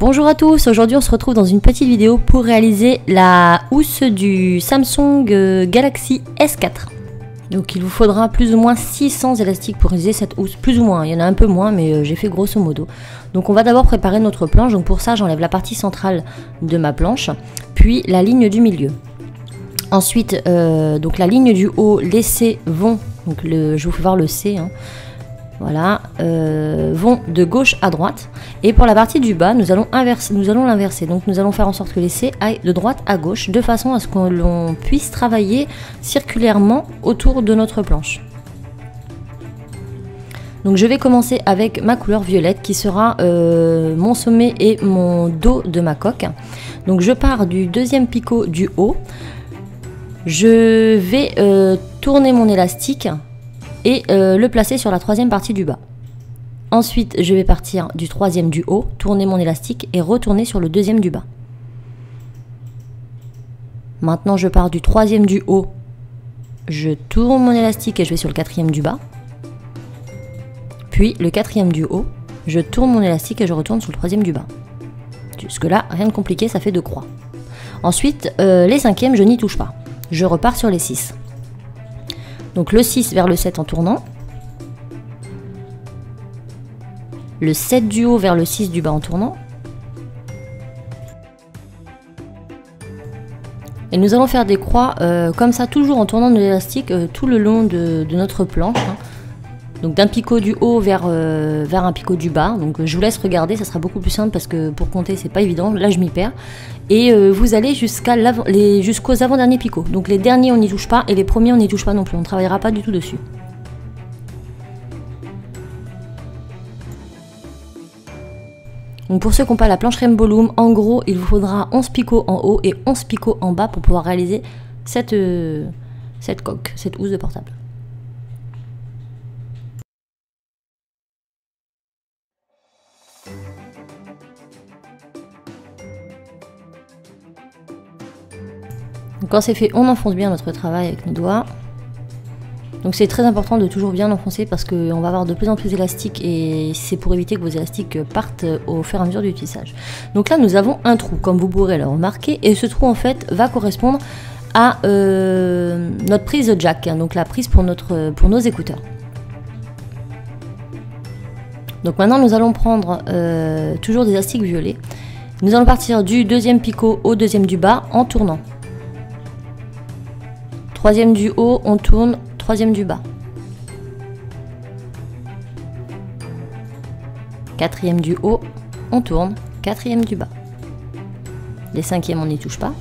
Bonjour à tous, aujourd'hui on se retrouve dans une petite vidéo pour réaliser la housse du Samsung Galaxy S4. Donc il vous faudra plus ou moins 600 élastiques pour réaliser cette housse, plus ou moins, il y en a un peu moins mais j'ai fait grosso modo. Donc on va d'abord préparer notre planche, donc pour ça j'enlève la partie centrale de ma planche, puis la ligne du milieu. Ensuite, donc la ligne du haut, les C vont, donc je vous fais voir le C, hein. Voilà, vont de gauche à droite. Et pour la partie du bas, nous allons l'inverser. Donc nous allons faire en sorte que les C aillent de droite à gauche, de façon à ce que l'on puisse travailler circulairement autour de notre planche. Donc je vais commencer avec ma couleur violette qui sera mon sommet et mon dos de ma coque. Donc je pars du deuxième picot du haut. Je vais tourner mon élastique et le placer sur la troisième partie du bas. Ensuite, je vais partir du troisième du haut, tourner mon élastique et retourner sur le deuxième du bas. Maintenant, je pars du troisième du haut, je tourne mon élastique et je vais sur le quatrième du bas. Puis, le quatrième du haut, je tourne mon élastique et je retourne sur le troisième du bas. Jusque-là, rien de compliqué, ça fait 2 croix. Ensuite, les cinquièmes, je n'y touche pas. Je repars sur les 6. Donc le 6 vers le 7 en tournant. Le 7 du haut vers le 6 du bas en tournant. Et nous allons faire des croix comme ça, toujours en tournant de l'élastique tout le long de notre planche. Hein. Donc d'un picot du haut vers un picot du bas. Donc je vous laisse regarder, ça sera beaucoup plus simple parce que pour compter c'est pas évident. Là je m'y perds. Et vous allez jusqu'aux avant-derniers picots. Donc les derniers on n'y touche pas et les premiers on n'y touche pas non plus. On ne travaillera pas du tout dessus. Donc pour ceux qui n'ont pas la planche Rainbow Loom, en gros il vous faudra 11 picots en haut et 11 picots en bas pour pouvoir réaliser cette coque, cette housse de portable. Donc quand c'est fait, on enfonce bien notre travail avec nos doigts. Donc c'est très important de toujours bien enfoncer parce qu'on va avoir de plus en plus d'élastiques et c'est pour éviter que vos élastiques partent au fur et à mesure du tissage. Donc là nous avons un trou comme vous pourrez le remarquer et ce trou en fait va correspondre à notre prise de jack, hein, donc la prise pour nos écouteurs. Donc maintenant nous allons prendre toujours des élastiques violets. Nous allons partir du deuxième picot au deuxième du bas en tournant. Troisième du haut, on tourne, troisième du bas. Quatrième du haut, on tourne, quatrième du bas. Les cinquièmes, on n'y touche pas.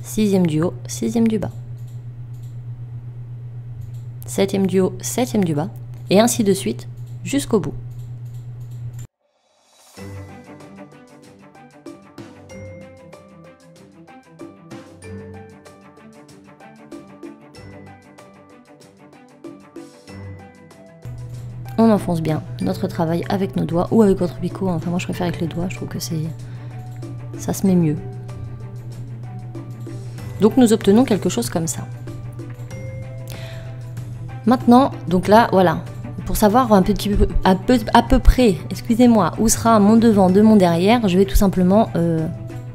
Sixième du haut, sixième du bas. Septième du haut, septième du bas. Et ainsi de suite, jusqu'au bout. On enfonce bien notre travail avec nos doigts ou avec votre picot. Enfin moi je préfère avec les doigts, je trouve que ça se met mieux. Donc nous obtenons quelque chose comme ça. Maintenant, donc là voilà, pour savoir un petit peu, à peu près, excusez-moi, où sera mon devant de mon derrière, je vais tout simplement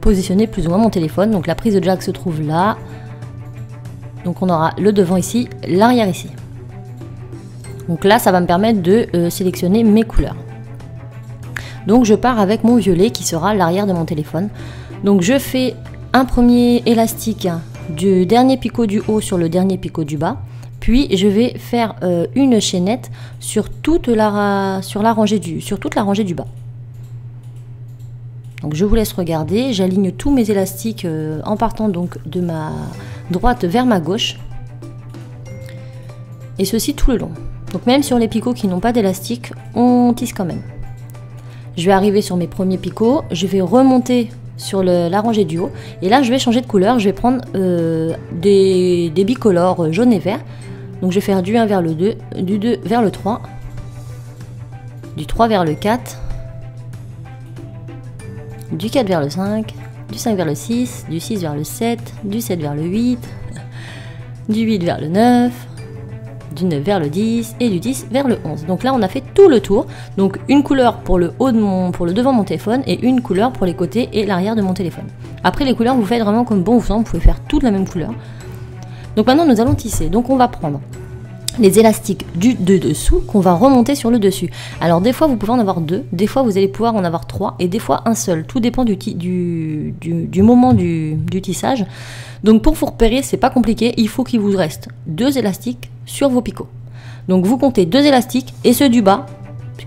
positionner plus ou moins mon téléphone. Donc la prise de jack se trouve là. Donc on aura le devant ici, l'arrière ici. Donc là, ça va me permettre de sélectionner mes couleurs. Donc je pars avec mon violet qui sera l'arrière de mon téléphone. Donc je fais un premier élastique du dernier picot du haut sur le dernier picot du bas. Puis je vais faire une chaînette sur toute la rangée du bas. Donc je vous laisse regarder. J'aligne tous mes élastiques en partant donc de ma droite vers ma gauche. Et ceci tout le long. Donc même sur les picots qui n'ont pas d'élastique, on tisse quand même. Je vais arriver sur mes premiers picots, je vais remonter sur la rangée du haut. Et là, je vais changer de couleur, je vais prendre des bicolores jaune et vert. Donc je vais faire du 1 vers le 2, du 2 vers le 3, du 3 vers le 4, du 4 vers le 5, du 5 vers le 6, du 6 vers le 7, du 7 vers le 8, du 8 vers le 9, du 9 vers le 10 et du 10 vers le 11. Donc là on a fait tout le tour, donc une couleur pour le haut de pour le devant de mon téléphone et une couleur pour les côtés et l'arrière de mon téléphone. Après les couleurs vous faites vraiment comme bon vous semble, vous pouvez faire toutes la même couleur. Donc maintenant nous allons tisser, donc on va prendre les élastiques de dessous qu'on va remonter sur le dessus. Alors des fois vous pouvez en avoir deux, des fois vous allez pouvoir en avoir trois et des fois un seul. Tout dépend du moment du tissage. Donc pour vous repérer, c'est pas compliqué, il faut qu'il vous reste deux élastiques sur vos picots. Donc vous comptez deux élastiques et ceux du bas,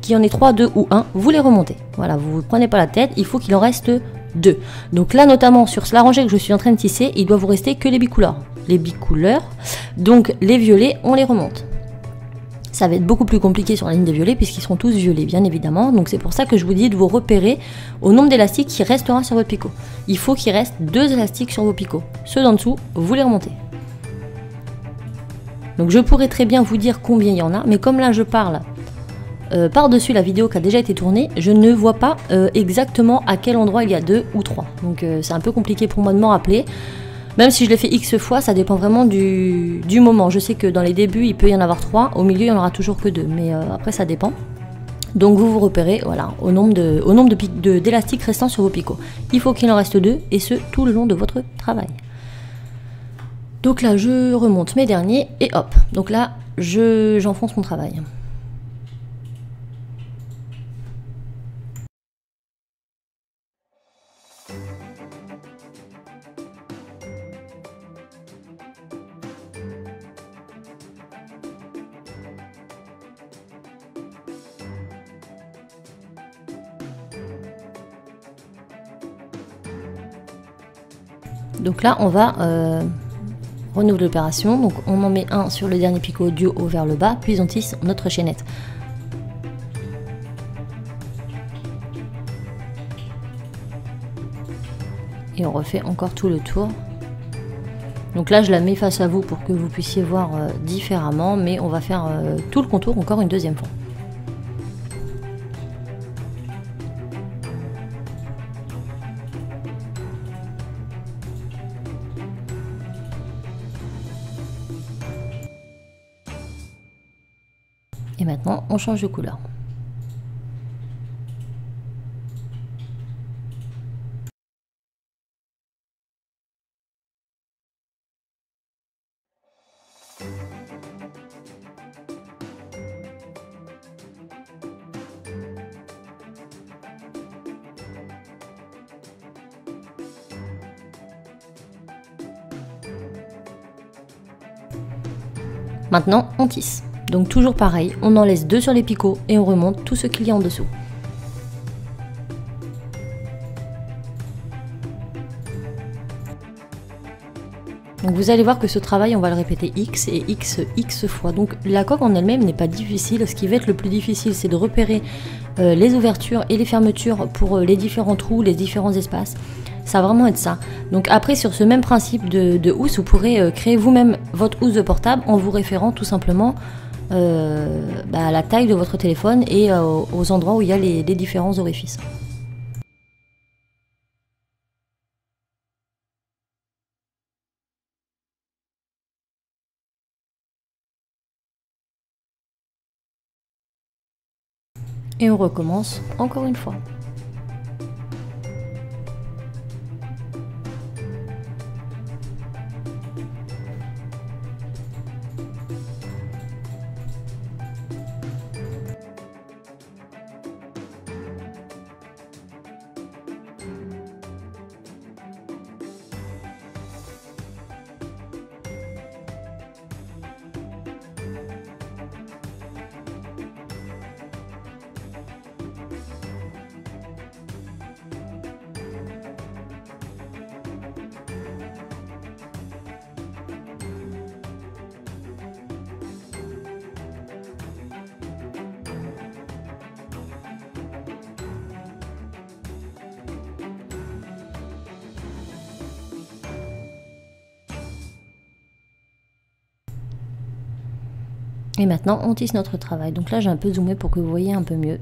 qu'il y en ait 3, 2 ou 1, vous les remontez. Voilà, vous ne prenez pas la tête, il faut qu'il en reste 2. Donc là notamment sur la rangée que je suis en train de tisser, il doit vous rester que les bicouleurs. Les bicouleurs, donc les violets, on les remonte. Ça va être beaucoup plus compliqué sur la ligne des violets puisqu'ils seront tous violets bien évidemment. Donc c'est pour ça que je vous dis de vous repérer au nombre d'élastiques qui restera sur votre picot. Il faut qu'il reste 2 élastiques sur vos picots. Ceux d'en dessous, vous les remontez. Donc je pourrais très bien vous dire combien il y en a, mais comme là je parle par-dessus la vidéo qui a déjà été tournée, je ne vois pas exactement à quel endroit il y a 2 ou 3. Donc c'est un peu compliqué pour moi de m'en rappeler. Même si je l'ai fait X fois, ça dépend vraiment du moment. Je sais que dans les débuts, il peut y en avoir 3, au milieu, il n'y en aura toujours que 2, mais après, ça dépend. Donc vous vous repérez voilà, au nombre d'élastiques restant sur vos picots. Il faut qu'il en reste 2, et ce, tout le long de votre travail. Donc là, je remonte mes derniers, et hop. Donc là, j'enfonce mon travail. Donc là, on va renouveler l'opération. Donc on en met un sur le dernier picot du haut vers le bas, puis on tisse notre chaînette. Et on refait encore tout le tour. Donc là, je la mets face à vous pour que vous puissiez voir différemment, mais on va faire tout le contour encore une deuxième fois. Et maintenant, on change de couleur. Maintenant, on tisse. Donc toujours pareil, on en laisse 2 sur les picots et on remonte tout ce qu'il y a en dessous. Donc vous allez voir que ce travail, on va le répéter X et X fois. Donc la coque en elle-même n'est pas difficile. Ce qui va être le plus difficile, c'est de repérer les ouvertures et les fermetures pour les différents trous, les différents espaces. Ça va vraiment être ça. Donc après, sur ce même principe de housse, vous pourrez créer vous-même votre housse de portable en vous référant tout simplement à la taille de votre téléphone et aux endroits où il y a les différents orifices. Et on recommence encore une fois. Et maintenant, on tisse notre travail. Donc là, j'ai un peu zoomé pour que vous voyez un peu mieux.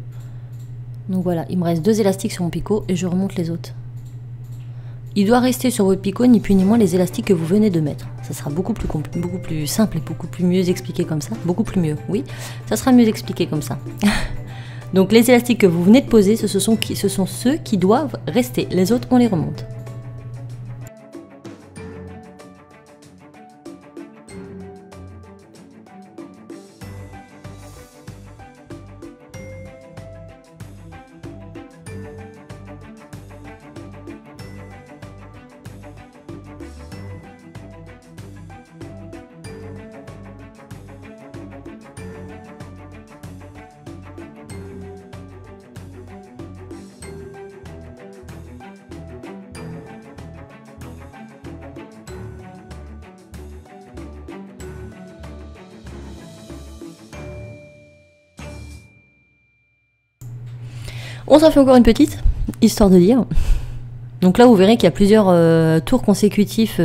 Donc voilà, il me reste 2 élastiques sur mon picot et je remonte les autres. il doit rester sur votre picot ni plus ni moins les élastiques que vous venez de mettre. Ça sera beaucoup plus simple et beaucoup plus mieux expliqué comme ça. Beaucoup plus mieux, oui. Ça sera mieux expliqué comme ça. Donc les élastiques que vous venez de poser, ce sont ceux qui doivent rester. Les autres, on les remonte. On s'en fait encore une petite, histoire de dire. Donc là, vous verrez qu'il y a plusieurs tours consécutifs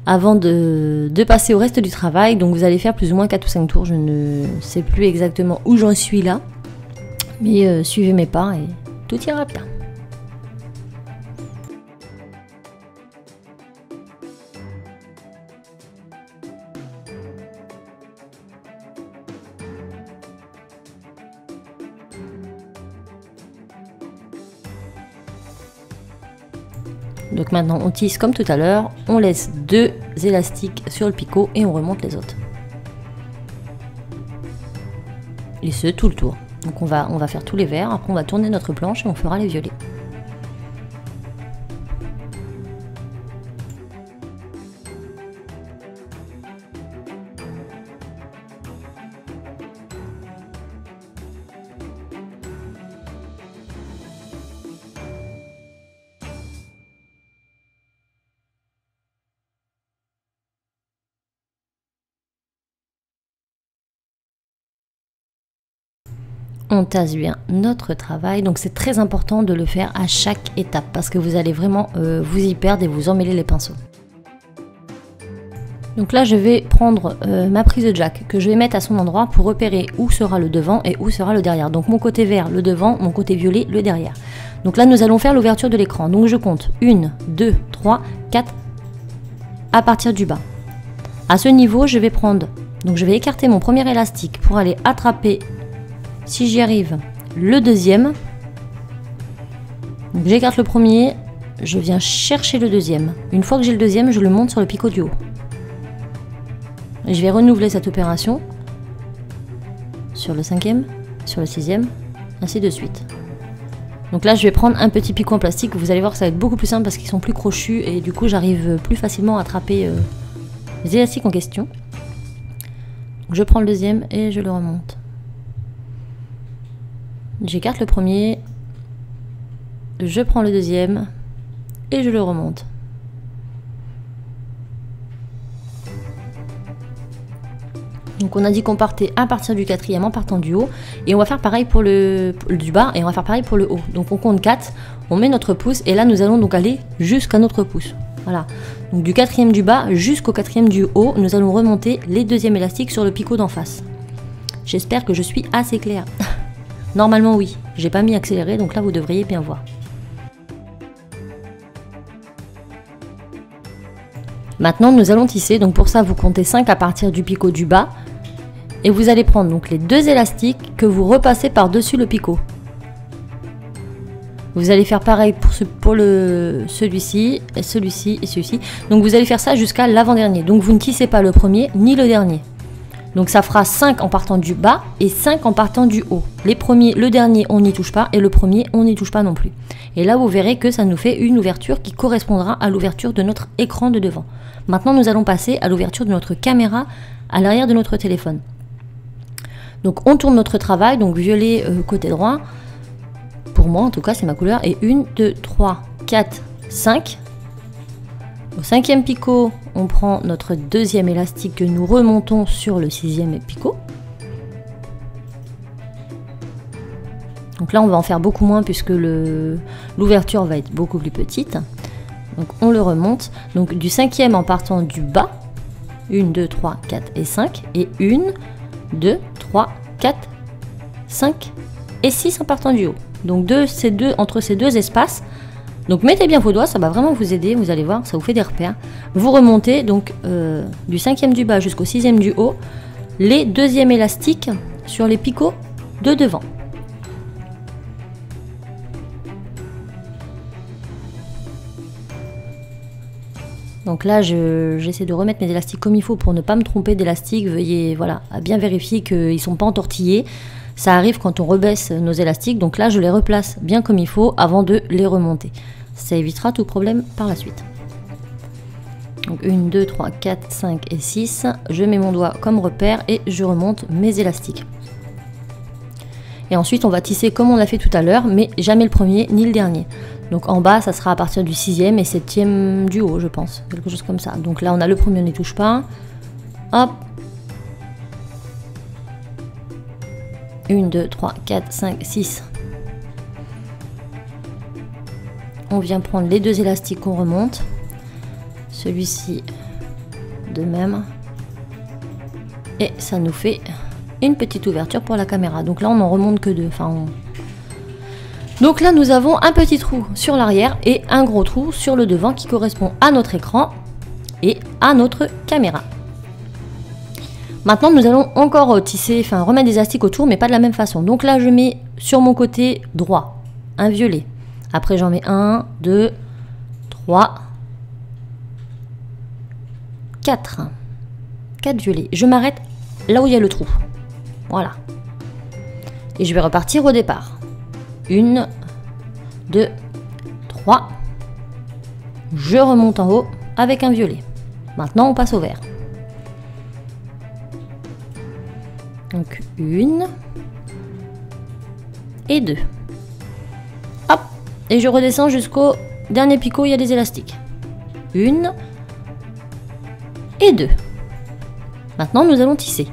avant de passer au reste du travail. Donc vous allez faire plus ou moins 4 ou 5 tours. Je ne sais plus exactement où j'en suis là. Mais suivez mes pas et tout ira bien. Donc maintenant on tisse comme tout à l'heure, on laisse 2 élastiques sur le picot et on remonte les autres. Et ce tout le tour. Donc on va faire tous les verts, après on va tourner notre planche et on fera les violets. On tasse bien notre travail, donc c'est très important de le faire à chaque étape parce que vous allez vraiment vous y perdre et vous emmêler les pinceaux. Donc là je vais prendre ma prise de jack que je vais mettre à son endroit pour repérer où sera le devant et où sera le derrière. Donc mon côté vert le devant, mon côté violet le derrière. Donc là nous allons faire l'ouverture de l'écran, donc je compte 1, 2, 3, 4 à partir du bas. À ce niveau je vais prendre, donc je vais écarter mon premier élastique pour aller attraper, si j'y arrive, le deuxième. J'écarte le premier, je viens chercher le deuxième. Une fois que j'ai le deuxième, je le monte sur le picot du haut. Et je vais renouveler cette opération sur le 5e, sur le 6e, ainsi de suite. Donc là, je vais prendre un petit picot en plastique. Vous allez voir que ça va être beaucoup plus simple parce qu'ils sont plus crochus et du coup, j'arrive plus facilement à attraper les élastiques en question. Donc, je prends le deuxième et je le remonte. J'écarte le premier, je prends le deuxième et je le remonte. Donc on a dit qu'on partait à partir du 4e en partant du haut et on va faire pareil pour du bas et on va faire pareil pour le haut. Donc on compte 4, on met notre pouce et là nous allons donc aller jusqu'à notre pouce. Voilà. Donc du 4e du bas jusqu'au 4e du haut, nous allons remonter les deuxièmes élastiques sur le picot d'en face. J'espère que je suis assez claire. Normalement oui, j'ai pas mis accéléré donc là vous devriez bien voir. Maintenant nous allons tisser, donc pour ça vous comptez 5 à partir du picot du bas et vous allez prendre donc les 2 élastiques que vous repassez par dessus le picot. Vous allez faire pareil pour celui-ci et celui-ci et celui-ci. Donc vous allez faire ça jusqu'à l'avant-dernier, donc vous ne tissez pas le premier ni le dernier. Donc ça fera 5 en partant du bas et 5 en partant du haut. Les premiers, le dernier, on n'y touche pas et le premier, on n'y touche pas non plus. Et là, vous verrez que ça nous fait une ouverture qui correspondra à l'ouverture de notre écran de devant. Maintenant, nous allons passer à l'ouverture de notre caméra à l'arrière de notre téléphone. Donc on tourne notre travail, donc violet côté droit. Pour moi, en tout cas, c'est ma couleur. Et 1, 2, 3, 4, 5. Au 5e picot, on prend notre deuxième élastique que nous remontons sur le 6e picot. Donc là, on va en faire beaucoup moins puisque l'ouverture va être beaucoup plus petite. Donc on le remonte. Donc du 5e en partant du bas. 1, 2, 3, 4 et 5. Et 1, 2, 3, 4, 5 et 6 en partant du haut. Donc entre ces deux espaces, Donc mettez bien vos doigts, ça va vraiment vous aider, vous allez voir, ça vous fait des repères. Vous remontez donc du 5e du bas jusqu'au 6e du haut, les 2e élastiques sur les picots de devant. Donc là, j'essaie de remettre mes élastiques comme il faut pour ne pas me tromper d'élastique. Veuillez voilà, à bien vérifier qu'ils ne sont pas entortillés. Ça arrive quand on rebaisse nos élastiques. Donc là, je les replace bien comme il faut avant de les remonter. Ça évitera tout problème par la suite. Donc 1, 2, 3, 4, 5 et 6. Je mets mon doigt comme repère et je remonte mes élastiques. Et ensuite, on va tisser comme on l'a fait tout à l'heure, mais jamais le premier ni le dernier. Donc en bas, ça sera à partir du 6e et 7e du haut, je pense. Quelque chose comme ça. Donc là, on a le premier, on n'y touche pas. Hop. 1, 2, 3, 4, 5, 6. On vient prendre les 2 élastiques qu'on remonte. Celui-ci, de même. Et ça nous fait une petite ouverture pour la caméra. Donc là, on n'en remonte que 2. Enfin, Donc là, nous avons un petit trou sur l'arrière et un gros trou sur le devant qui correspond à notre écran et à notre caméra. Maintenant, nous allons encore tisser, enfin remettre des élastiques autour, mais pas de la même façon. Donc là, je mets sur mon côté droit un violet. Après, j'en mets 1, 2, 3, 4. 4 violets. Je m'arrête là où il y a le trou. Voilà. Et je vais repartir au départ. 1, 2, 3. Je remonte en haut avec un violet. Maintenant, on passe au vert. Donc 1 et 2. Hop. Et je redescends jusqu'au dernier picot, il y a des élastiques. 1 et 2. Maintenant, nous allons tisser.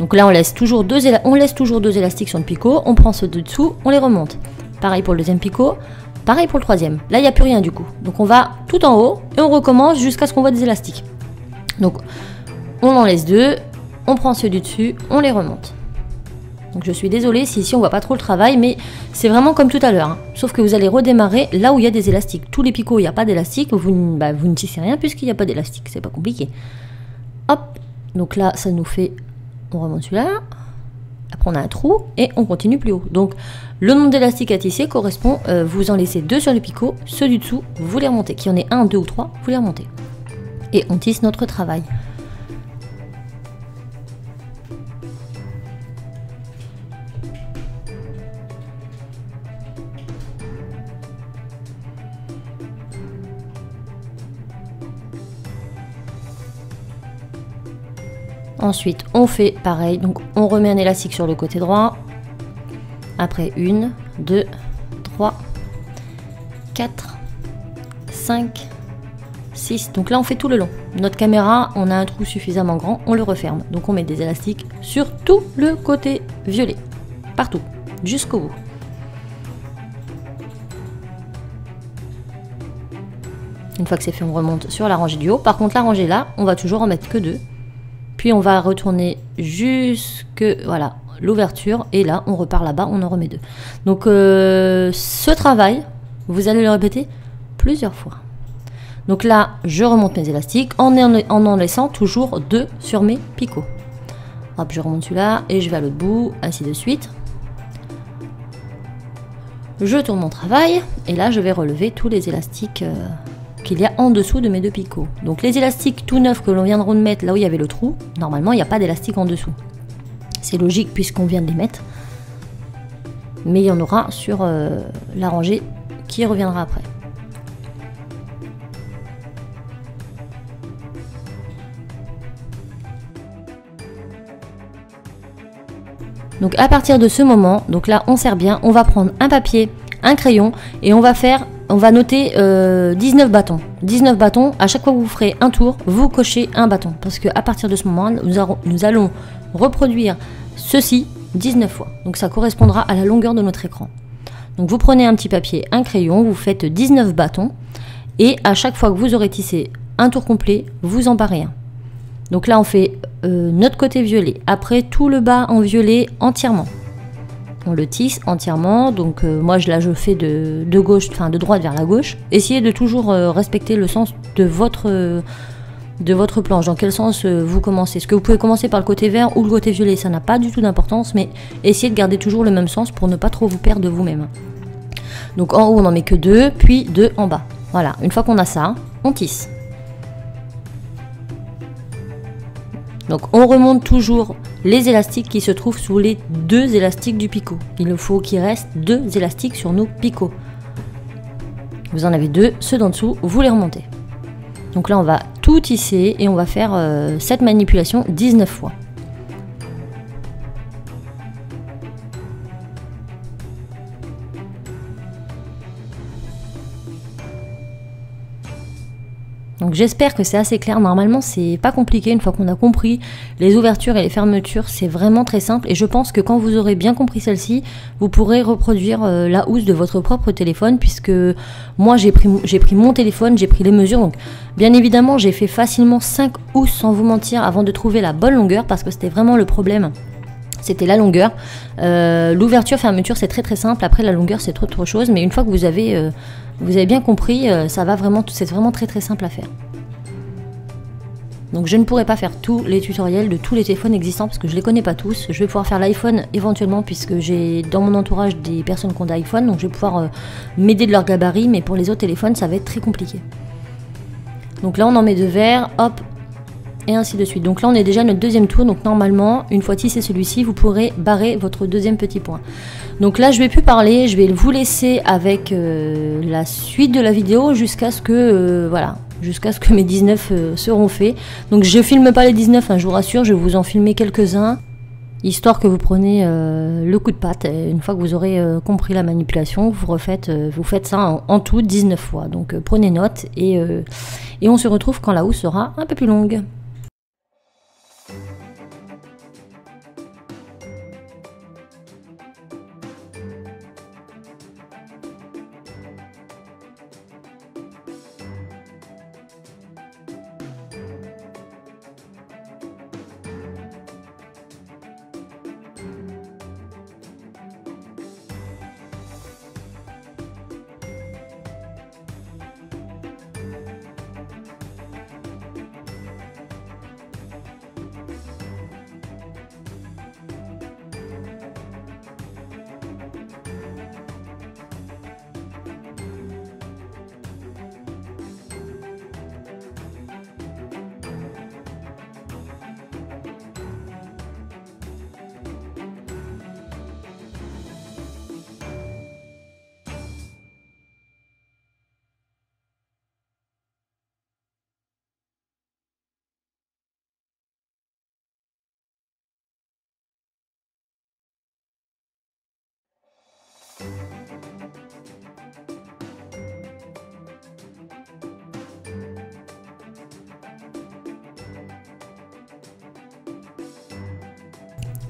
Donc là, on laisse toujours deux élastiques sur le picot. On prend ceux de dessous, on les remonte. Pareil pour le deuxième picot. Pareil pour le troisième. Là, il n'y a plus rien du coup. Donc on va tout en haut et on recommence jusqu'à ce qu'on voit des élastiques. Donc on en laisse 2. On prend ceux du dessus, on les remonte. Donc je suis désolée si ici on voit pas trop le travail, mais c'est vraiment comme tout à l'heure. Hein. Sauf que vous allez redémarrer là où il y a des élastiques. Tous les picots, il n'y a pas d'élastique, vous ne tissez rien puisqu'il n'y a pas d'élastique. C'est pas compliqué. Hop. Donc là, ça nous fait... On remonte celui-là. Après, on a un trou et on continue plus haut. Donc, le nombre d'élastiques à tisser correspond... vous en laissez 2 sur le picot. Ceux du dessous, vous les remontez. Qu'il y en ait 1, 2 ou 3, vous les remontez. Et on tisse notre travail. Ensuite, on fait pareil, donc on remet un élastique sur le côté droit. Après 1, 2, 3, 4, 5, 6. Donc là, on fait tout le long. Notre caméra, on a un trou suffisamment grand, on le referme. Donc on met des élastiques sur tout le côté violet. Partout, jusqu'au bout. Une fois que c'est fait, on remonte sur la rangée du haut. Par contre, la rangée là, on va toujours en mettre que 2. Puis on va retourner jusque voilà l'ouverture et là on repart là-bas, on en remet 2. Donc ce travail, vous allez le répéter plusieurs fois. Donc là, je remonte mes élastiques en laissant toujours 2 sur mes picots. Hop, je remonte celui-là et je vais à l'autre bout, ainsi de suite. Je tourne mon travail et là je vais relever tous les élastiques qu'il y a en dessous de mes 2 picots. Donc les élastiques tout neufs que l'on vient de remettre là où il y avait le trou, normalement il n'y a pas d'élastique en dessous. C'est logique puisqu'on vient de les mettre. Mais il y en aura sur la rangée qui reviendra après. Donc à partir de ce moment, donc là on serre bien, on va prendre un papier, un crayon et on va noter 19 bâtons. 19 bâtons, à chaque fois que vous ferez un tour, vous cochez un bâton. Parce qu'à partir de ce moment, nous allons reproduire ceci 19 fois. Donc ça correspondra à la longueur de notre écran. Donc vous prenez un petit papier, un crayon, vous faites 19 bâtons. Et à chaque fois que vous aurez tissé un tour complet, vous en barrez un. Donc là on fait notre côté violet. Après tout le bas en violet entièrement. on le tisse entièrement. Donc moi je fais de gauche, enfin de droite vers la gauche. Essayez de toujours respecter le sens de votre planche, dans quel sens vous commencez. Est-ce que vous pouvez commencer par le côté vert ou le côté violet, ça n'a pas du tout d'importance, mais essayez de garder toujours le même sens pour ne pas trop vous perdre de vous-même. Donc en haut on n'en met que 2, puis 2 en bas. Voilà, une fois qu'on a ça, on tisse. Donc on remonte toujours les élastiques qui se trouvent sous les 2 élastiques du picot. Il faut qu'il reste 2 élastiques sur nos picots. Vous en avez 2, ceux d'en dessous, vous les remontez. Donc là on va tout tisser et on va faire cette manipulation 19 fois. Donc j'espère que c'est assez clair. Normalement c'est pas compliqué une fois qu'on a compris les ouvertures et les fermetures, c'est vraiment très simple et je pense que quand vous aurez bien compris celle-ci, vous pourrez reproduire la housse de votre propre téléphone, puisque moi j'ai pris mon téléphone, j'ai pris les mesures, donc bien évidemment j'ai fait facilement 5 housses sans vous mentir avant de trouver la bonne longueur, parce que c'était vraiment le problème. C'était la longueur. L'ouverture, fermeture, c'est très simple. Après, la longueur, c'est autre chose. Mais une fois que vous avez bien compris, ça va vraiment, c'est vraiment très simple à faire. Donc, je ne pourrai pas faire tous les tutoriels de tous les téléphones existants parce que je les connais pas tous. Je vais pouvoir faire l'iPhone éventuellement puisque j'ai dans mon entourage des personnes qui ont d'iPhone. Donc, je vais pouvoir m'aider de leur gabarit. Mais pour les autres téléphones, ça va être très compliqué. Donc là, on en met 2 verres. Hop. Et ainsi de suite. Donc là on est déjà à notre deuxième tour, donc normalement une fois tissé celui-ci vous pourrez barrer votre deuxième petit point. Donc là je vais plus parler, je vais vous laisser avec la suite de la vidéo jusqu'à ce que voilà, jusqu'à ce que mes 19 seront faits. Donc je filme pas les 19 hein, je vous rassure, je vais vous en filmer quelques-uns histoire que vous preniez le coup de patte. Et une fois que vous aurez compris la manipulation, vous faites ça en tout 19 fois. Donc prenez note et on se retrouve quand la housse sera un peu plus longue.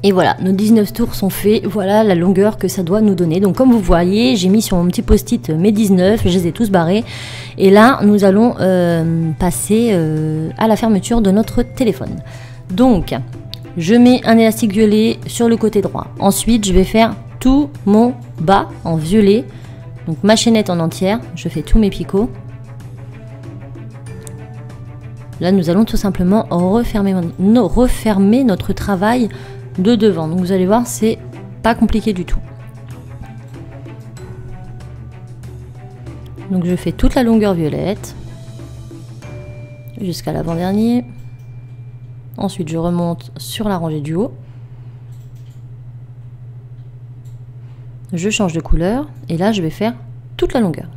Et voilà, nos 19 tours sont faits, voilà la longueur que ça doit nous donner. Donc comme vous voyez, j'ai mis sur mon petit post-it mes 19, je les ai tous barrés. Et là, nous allons passer à la fermeture de notre téléphone. Donc, je mets un élastique violet sur le côté droit. Ensuite, je vais faire tout mon bas en violet. Donc ma chaînette en entière, je fais tous mes picots. Là, nous allons tout simplement refermer notre travail de devant. Donc vous allez voir, c'est pas compliqué du tout. Donc je fais toute la longueur violette jusqu'à l'avant-dernier. Ensuite je remonte sur la rangée du haut. Je change de couleur et là je vais faire toute la longueur.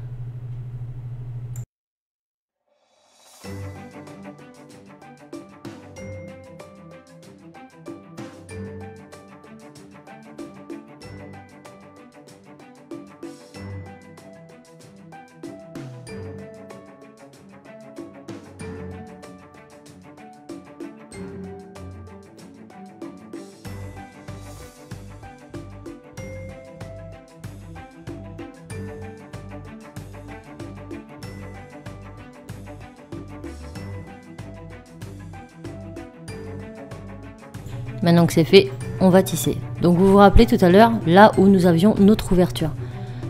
Maintenant que c'est fait, on va tisser. Donc vous vous rappelez tout à l'heure, là où nous avions notre ouverture.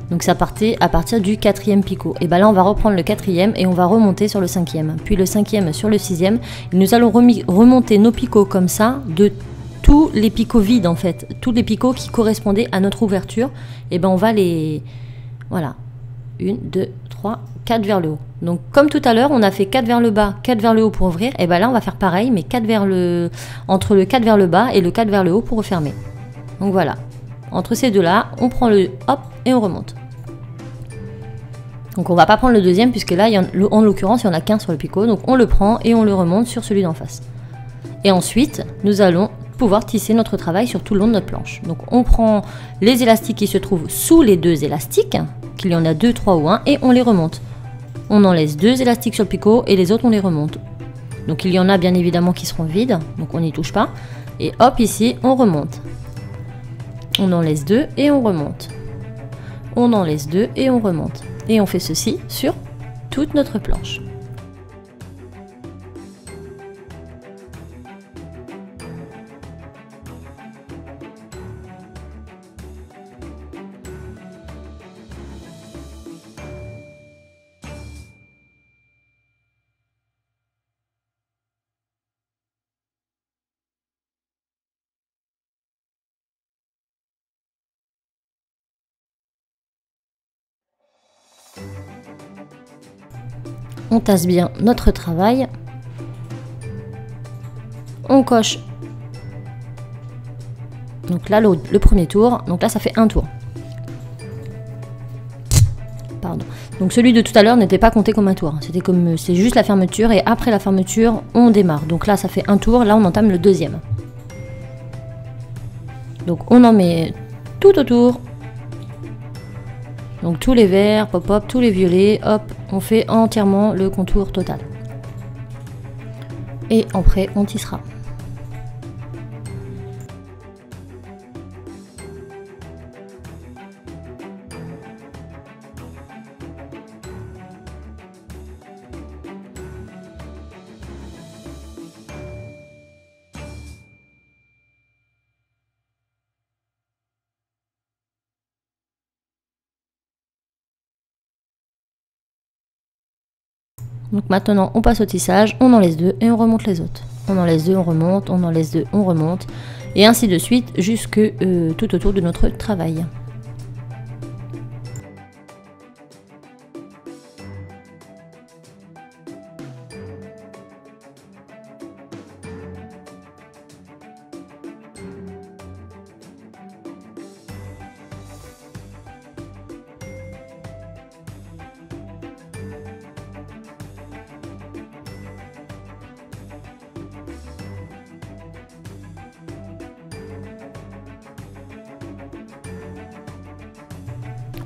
Donc ça partait à partir du 4e picot. Et bien là on va reprendre le 4e et on va remonter sur le 5e. Puis le 5e sur le 6e. Et nous allons remonter nos picots comme ça de tous les picots vides en fait. Tous les picots qui correspondaient à notre ouverture. Et ben on va les... Voilà. 1, 2, 3, 4 vers le haut. Donc comme tout à l'heure on a fait 4 vers le bas, 4 vers le haut pour ouvrir. Et ben là on va faire pareil mais 4 vers le... entre le 4 vers le bas et le 4 vers le haut pour refermer. Donc voilà. Entre ces deux-là, on prend le hop et on remonte. Donc on va pas prendre le deuxième puisque là, en l'occurrence, il n'y en a qu'un sur le picot. Donc on le prend et on le remonte sur celui d'en face. Et ensuite, nous allons pouvoir tisser notre travail sur tout le long de notre planche. Donc on prend les élastiques qui se trouvent sous les deux élastiques, qu'il y en a 2, 3 ou 1, et on les remonte. On en laisse 2 élastiques sur le picot et les autres on les remonte. Donc il y en a bien évidemment qui seront vides, donc on n'y touche pas. Et hop, ici, on remonte. On en laisse 2 et on remonte. On en laisse 2 et on remonte. Et on fait ceci sur toute notre planche. On tasse bien notre travail. On coche. Donc là, le premier tour. Donc là, ça fait un tour. Pardon. Donc celui de tout à l'heure n'était pas compté comme un tour. C'est juste la fermeture. Et après la fermeture, on démarre. Donc là, ça fait un tour. Là, on entame le deuxième. Donc on en met tout autour. Donc tous les verts, pop hop, tous les violets, hop, on fait entièrement le contour total. Et après, on tissera. Donc maintenant, on passe au tissage, on en laisse 2 et on remonte les autres. On en laisse 2, on remonte, on en laisse 2, on remonte. Et ainsi de suite, jusque tout autour de notre travail.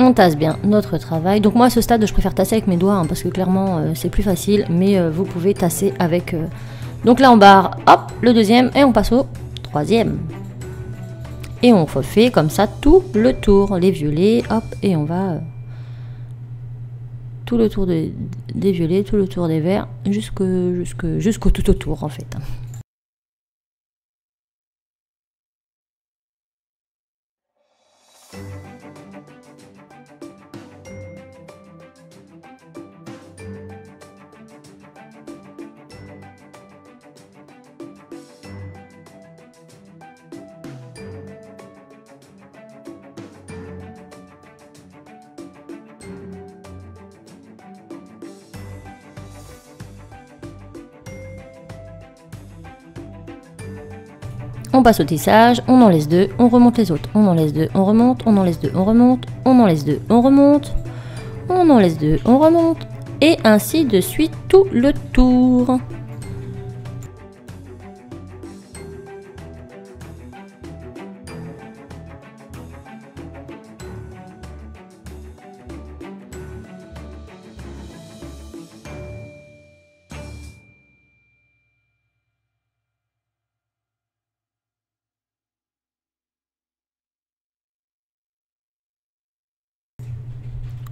On tasse bien notre travail. Donc moi à ce stade je préfère tasser avec mes doigts hein, parce que clairement c'est plus facile, mais vous pouvez tasser avec... Donc là on barre, hop, le deuxième et on passe au troisième. Et on fait comme ça tout le tour, les violets, hop, et on va... tout le tour des violets, tout le tour des verts, jusqu'au tout autour en fait. On passe au tissage, on en laisse 2, on remonte les autres. On en laisse 2, on remonte, on en laisse 2, on remonte, on en laisse 2, on remonte, on en laisse 2, on remonte, et ainsi de suite tout le tour.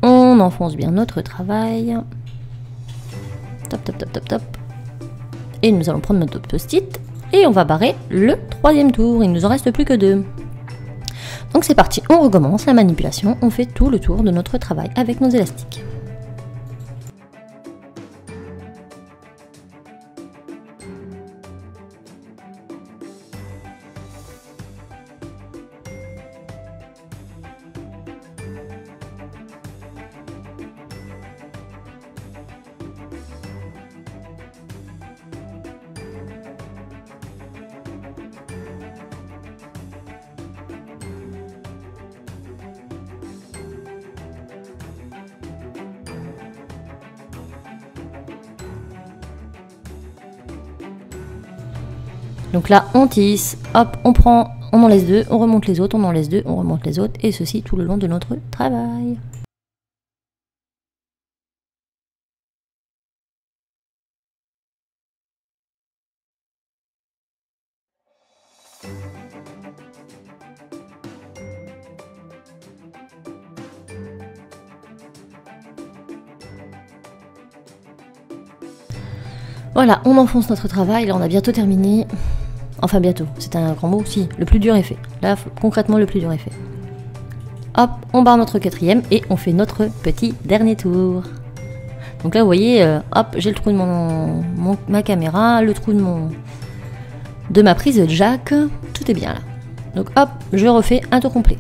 On enfonce bien notre travail. Top, top, top, top, top. Et nous allons prendre notre post-it et on va barrer le troisième tour. Il nous en reste plus que 2. Donc c'est parti, on recommence la manipulation, on fait tout le tour de notre travail avec nos élastiques. Donc là, on tisse, hop, on en laisse deux, on remonte les autres, on en laisse deux, on remonte les autres, et ceci tout le long de notre travail. Voilà, on enfonce notre travail, là on a bientôt terminé. Enfin bientôt, c'est un grand mot, si, le plus dur est fait. Là, concrètement, le plus dur est fait. Hop, on barre notre quatrième et on fait notre petit dernier tour. Donc là, vous voyez, hop, j'ai le trou de ma caméra, le trou de ma prise jack, tout est bien là. Donc hop, je refais un tour complet.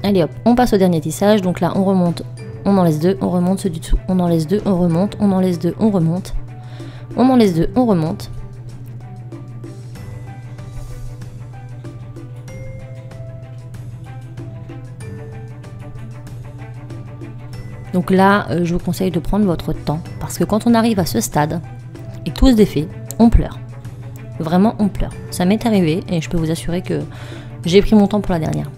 Allez hop, on passe au dernier tissage, donc là on remonte, on en laisse deux, on remonte ceux du dessous, on en laisse deux, on remonte, on en laisse deux, on remonte, on en laisse deux, on remonte. Donc là, je vous conseille de prendre votre temps, parce que quand on arrive à ce stade, et que tout se défait, on pleure. Vraiment, on pleure. Ça m'est arrivé, et je peux vous assurer que j'ai pris mon temps pour la dernière.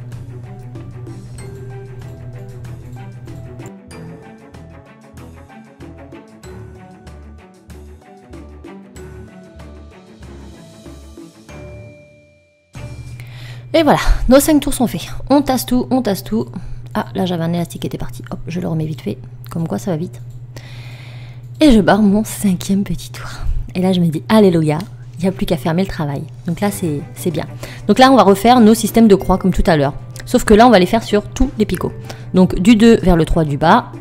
Et voilà, nos 5 tours sont faits. On tasse tout, on tasse tout. Ah, là j'avais un élastique qui était parti. Hop, je le remets vite fait. Comme quoi ça va vite. Et je barre mon 5e petit tour. Et là je me dis, alléluia, il n'y a plus qu'à fermer le travail. Donc là c'est bien. Donc là on va refaire nos systèmes de croix comme tout à l'heure. Sauf que là on va les faire sur tous les picots. Donc du 2 vers le 3 du bas,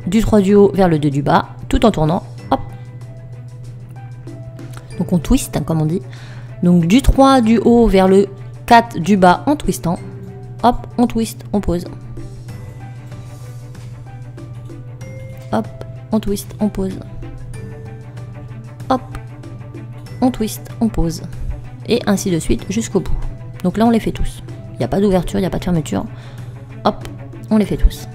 du 3 du haut vers le 2 du bas, tout en tournant. Hop. Donc on twist, hein, comme on dit. Donc du 3 du haut vers le 4 du bas en twistant. Hop, on twist, on pose. Hop, on twist, on pose. Hop, on twist, on pose. Et ainsi de suite jusqu'au bout. Donc là, on les fait tous. Il n'y a pas d'ouverture, il n'y a pas de fermeture. Hop, on les fait tous.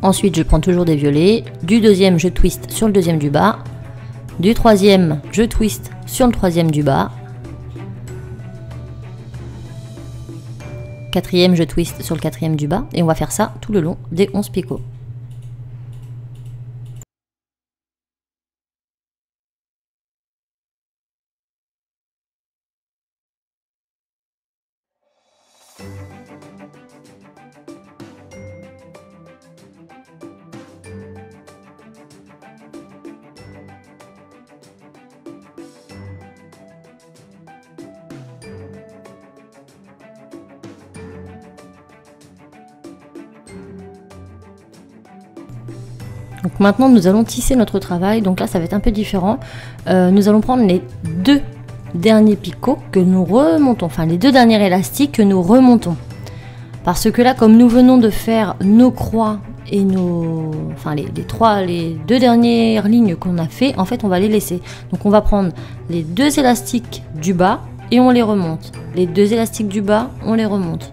Ensuite, je prends toujours des violets. Du deuxième, je twist sur le deuxième du bas. Du troisième, je twist sur le troisième du bas. Quatrième, je twist sur le quatrième du bas. Et on va faire ça tout le long des 11 picots. Donc maintenant nous allons tisser notre travail, donc là ça va être un peu différent. Nous allons prendre les deux derniers picots que nous remontons, enfin les deux derniers élastiques que nous remontons. Parce que là comme nous venons de faire nos croix et nos... enfin les deux dernières lignes qu'on a fait, en fait on va les laisser. Donc on va prendre les deux élastiques du bas et on les remonte. Les deux élastiques du bas, on les remonte.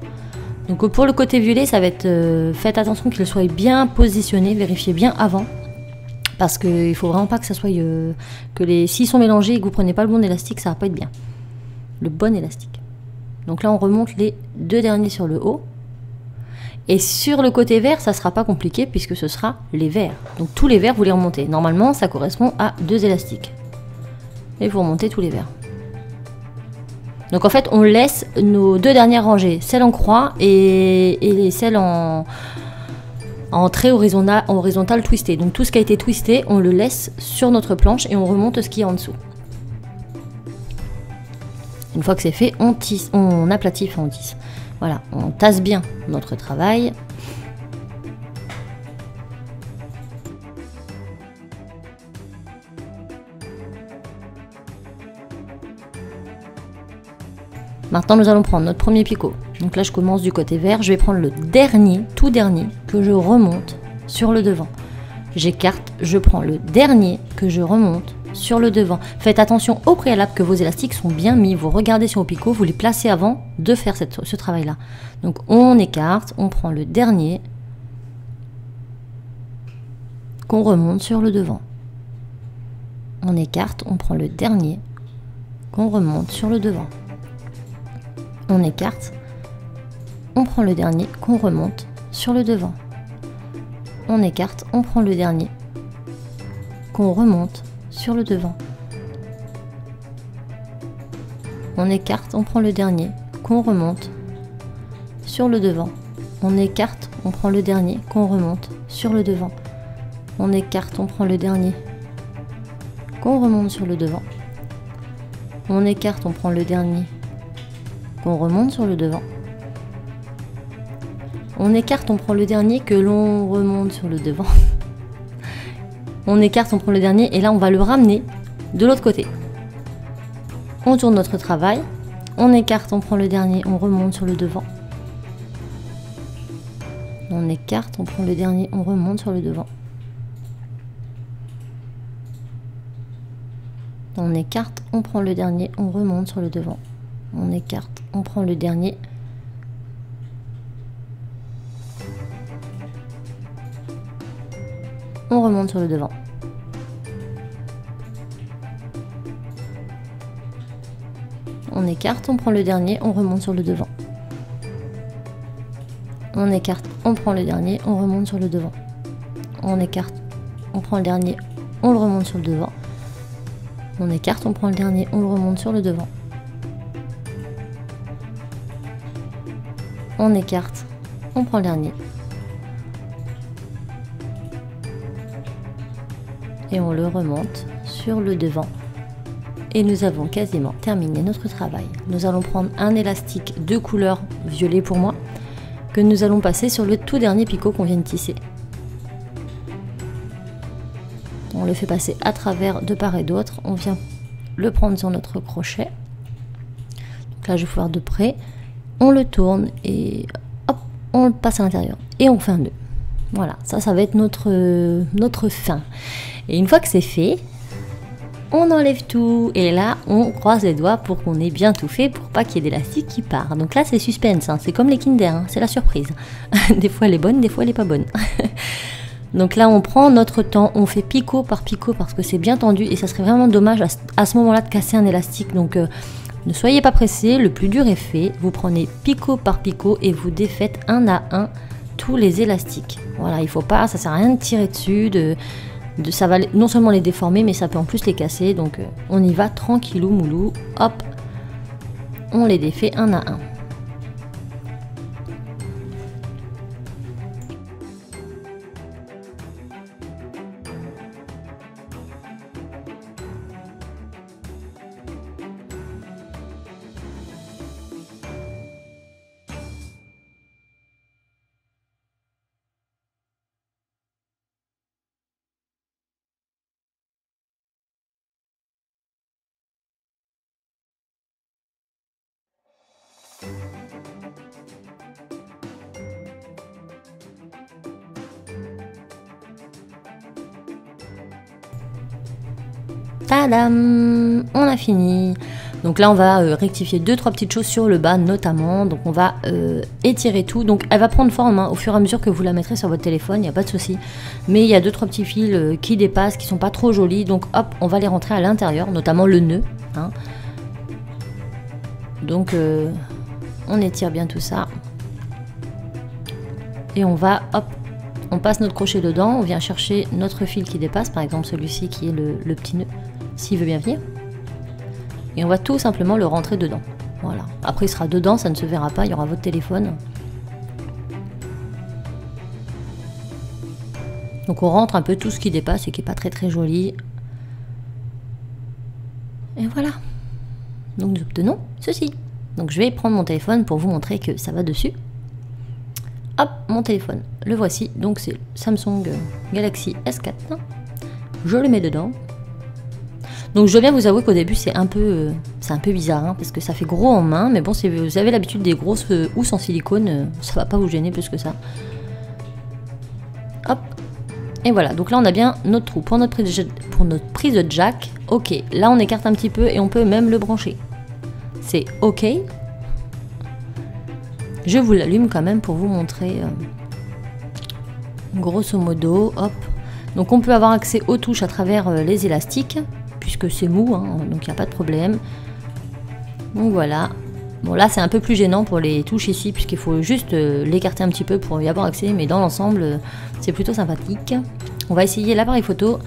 Donc pour le côté violet, ça va être... faites attention qu'il soit bien positionné, vérifiez bien avant. Parce qu'il ne faut vraiment pas que ça soit... s'ils sont mélangés et que vous ne prenez pas le bon élastique, ça ne va pas être bien. Le bon élastique. Donc là, on remonte les deux derniers sur le haut. Et sur le côté vert, ça ne sera pas compliqué puisque ce sera les verts. Donc tous les verts, vous les remontez. Normalement, ça correspond à deux élastiques. Et vous remontez tous les verts. Donc en fait, on laisse nos deux dernières rangées, celle en croix et celle en trait horizontal twisté. Donc tout ce qui a été twisté, on le laisse sur notre planche et on remonte ce qui est en dessous. Une fois que c'est fait, on tisse, on aplatit, enfin on tisse. Voilà, on tasse bien notre travail. Maintenant, nous allons prendre notre premier picot. Donc là, je commence du côté vert. Je vais prendre le dernier, tout dernier, que je remonte sur le devant. J'écarte, je prends le dernier que je remonte sur le devant. Faites attention au préalable que vos élastiques sont bien mis. Vous regardez sur vos picots, vous les placez avant de faire ce travail-là. Donc on écarte, on prend le dernier qu'on remonte sur le devant. On écarte, on prend le dernier qu'on remonte sur le devant. On écarte, on prend le dernier qu'on remonte sur le devant. On écarte, on prend le dernier qu'on remonte sur le devant. On écarte, on prend le dernier qu'on remonte sur le devant. On écarte, on prend le dernier qu'on remonte sur le devant. On écarte, on prend le dernier qu'on remonte sur le devant. On écarte, on prend le dernier qu'on remonte sur le devant. On écarte, on prend le dernier que l'on remonte sur le devant. On écarte, on prend le dernier et là on va le ramener de l'autre côté. On tourne notre travail. On écarte, on prend le dernier, on remonte sur le devant. On écarte, on prend le dernier, on remonte sur le devant. On écarte, on prend le dernier, on remonte sur le devant. On écarte, on prend le dernier. On remonte sur le devant. On écarte, on prend le dernier, on remonte sur le devant. On écarte, on prend le dernier, on remonte sur le devant. On écarte, on prend le dernier, on le remonte sur le devant. On écarte, on prend le dernier, on le remonte sur le devant. On écarte, on prend le dernier. Et on le remonte sur le devant. Et nous avons quasiment terminé notre travail. Nous allons prendre un élastique de couleur violet pour moi, que nous allons passer sur le tout dernier picot qu'on vient de tisser. On le fait passer à travers de part et d'autre. On vient le prendre sur notre crochet. Donc là, je vais voir de près. On le tourne et hop, on le passe à l'intérieur. Et on fait un nœud. Voilà, ça va être notre fin. Et une fois que c'est fait, on enlève tout. Et là, on croise les doigts pour qu'on ait bien tout fait, pour pas qu'il y ait d'élastique qui part. Donc là, c'est suspense, hein. C'est comme les Kinder, hein. C'est la surprise. Des fois, elle est bonne, des fois, elle est pas bonne. Donc là on prend notre temps, on fait picot par picot parce que c'est bien tendu et ça serait vraiment dommage à ce moment-là de casser un élastique. Donc ne soyez pas pressés, le plus dur est fait. Vous prenez picot par picot et vous défaites un à un tous les élastiques. Voilà, il faut pas, ça sert à rien de tirer dessus, ça va non seulement les déformer mais ça peut en plus les casser. Donc on y va tranquillou moulou, hop, on les défait un à un. Tadam, on a fini. Donc là on va rectifier 2-3 petites choses sur le bas notamment. Donc on va étirer tout. Donc elle va prendre forme hein, au fur et à mesure que vous la mettrez sur votre téléphone, il n'y a pas de souci. Mais il y a 2-3 petits fils qui dépassent, qui sont pas trop jolis. Donc hop, on va les rentrer à l'intérieur, notamment le nœud. Hein. Donc on étire bien tout ça. Et on va, hop, on passe notre crochet dedans. On vient chercher notre fil qui dépasse, par exemple celui-ci qui est le petit nœud. S'il veut bien venir. Et on va tout simplement le rentrer dedans. Voilà. Après il sera dedans, ça ne se verra pas, il y aura votre téléphone. Donc on rentre un peu tout ce qui dépasse et qui n'est pas très joli. Et voilà. Donc nous obtenons ceci. Donc je vais prendre mon téléphone pour vous montrer que ça va dessus. Hop, mon téléphone. Le voici. Donc c'est le Samsung Galaxy S4. Je le mets dedans. Donc je dois bien vous avouer qu'au début c'est un peu bizarre hein, parce que ça fait gros en main, mais bon si vous avez l'habitude des grosses housses en silicone, ça va pas vous gêner plus que ça. Hop, et voilà, donc là on a bien notre trou pour notre prise de jack. Ok, là on écarte un petit peu et on peut même le brancher. C'est ok. Je vous l'allume quand même pour vous montrer grosso modo, hop. Donc on peut avoir accès aux touches à travers les élastiques. Puisque c'est mou, hein, donc il n'y a pas de problème. Donc voilà. Bon là c'est un peu plus gênant pour les touches ici, puisqu'il faut juste l'écarter un petit peu pour y avoir accès, mais dans l'ensemble c'est plutôt sympathique. On va essayer l'appareil photo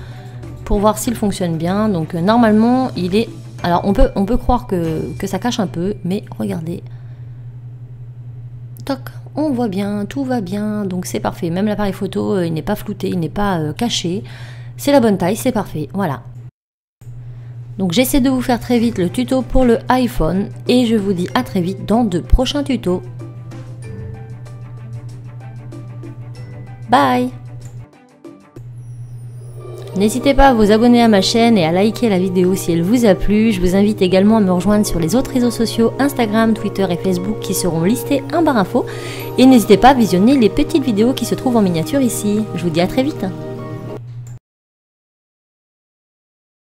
pour voir s'il fonctionne bien. Donc normalement il est... Alors on peut croire que ça cache un peu, mais regardez. Toc, on voit bien, tout va bien, donc c'est parfait. Même l'appareil photo, il n'est pas flouté, il n'est pas caché. C'est la bonne taille, c'est parfait, voilà. Donc j'essaie de vous faire très vite le tuto pour le iPhone et je vous dis à très vite dans de prochains tutos. Bye! N'hésitez pas à vous abonner à ma chaîne et à liker la vidéo si elle vous a plu. Je vous invite également à me rejoindre sur les autres réseaux sociaux Instagram, Twitter et Facebook qui seront listés en barre info. Et n'hésitez pas à visionner les petites vidéos qui se trouvent en miniature ici. Je vous dis à très vite.